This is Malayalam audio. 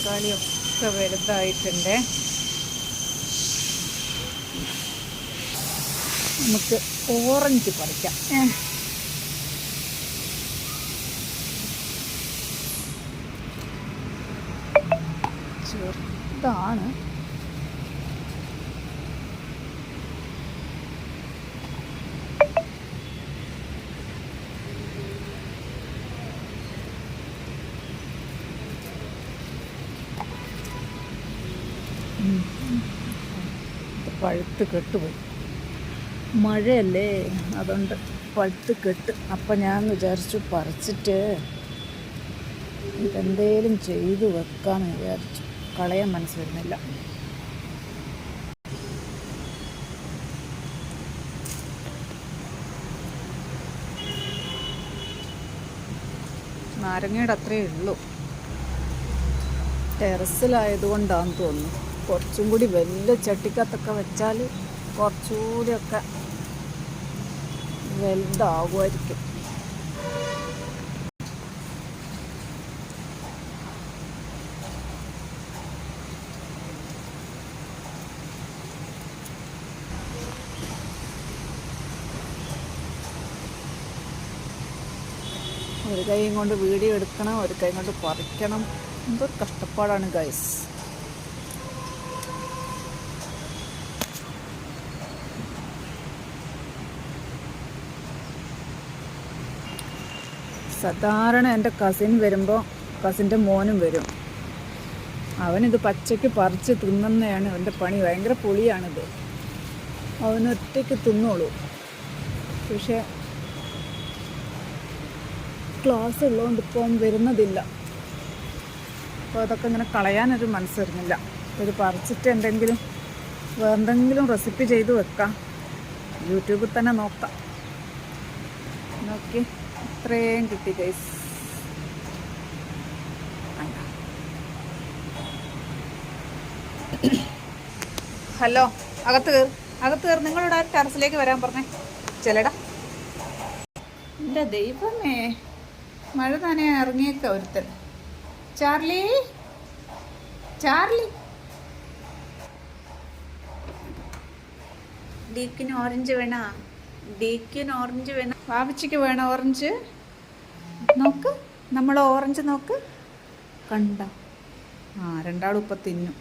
തക്കാളിയൊക്കെ വലുതായിട്ടുണ്ട്. നമുക്ക് ഓറഞ്ച് പറിക്കാം. ചെറുതാണ്. പഴുത്ത് കെട്ടുപോയി. മഴയല്ലേ, അതുകൊണ്ട് പഴുത്ത് കെട്ട്. അപ്പം ഞാൻ വിചാരിച്ചു പറിച്ചിട്ട് ഇതെന്തേലും ചെയ്ത് വെക്കാമെന്ന് വിചാരിച്ചു. കളയാൻ മനസ്സ് വരുന്നില്ല. നാരങ്ങയുടെ അത്രയേ ഉള്ളൂ. ടെറസിലായതുകൊണ്ടാണെന്ന് തോന്നുന്നു. കുറച്ചും കൂടി വലിയ ചട്ടിക്കകത്തൊക്കെ വെച്ചാൽ കുറച്ചുകൂടിയൊക്കെ വലുതാകുമായിരിക്കും. ഒരു കൈ കൊണ്ട് വീഡിയോ എടുക്കണം, ഒരു കൈ കൊണ്ട് പറിക്കണം. എന്തൊരു കഷ്ടപ്പാടാണ് ഗൈസ്. സാധാരണ എൻ്റെ കസിൻ വരുമ്പോൾ കസിൻ്റെ മോനും വരും. അവനിത് പച്ചയ്ക്ക് പറിച്ച് തിന്നുന്നതാണ് അവൻ്റെ പണി. ഭയങ്കര പുളിയാണിത്. അവനൊറ്റയ്ക്ക് തിന്നോളൂ. പക്ഷേ ക്ലാസ് ഉള്ളതുകൊണ്ട് ഇപ്പം വരുന്നതില്ല. അപ്പോൾ അതൊക്കെ ഇങ്ങനെ കളയാനൊരു മനസ്സ് വരുന്നില്ല. ഇത് പറിച്ചിട്ട് വേറെന്തെങ്കിലും റെസിപ്പി ചെയ്ത് വെക്കാം. യൂട്യൂബിൽ തന്നെ നോക്കാം. നോക്കി ഇത്രയും കിട്ടി ഗൈസ്. ഹലോ, അകത്ത് കയറി. നിങ്ങളുടെ ടെറസിലേക്ക് വരാൻ പറഞ്ഞേ. ചെല്ലടാ. എൻ്റെ ദൈവമേ, മഴ തന്നെ ഇറങ്ങിയേക്ക ഒരുത്തൻ. ചാർലി ഡീക്കിന് ഓറഞ്ച് വേണോ? വാവിച്ചിക്ക് വേണോ ഓറഞ്ച്? നോക്ക്, നമ്മൾ ഓറഞ്ച് നോക്ക്. കണ്ട രണ്ടാളും ഇപ്പം തിന്നു.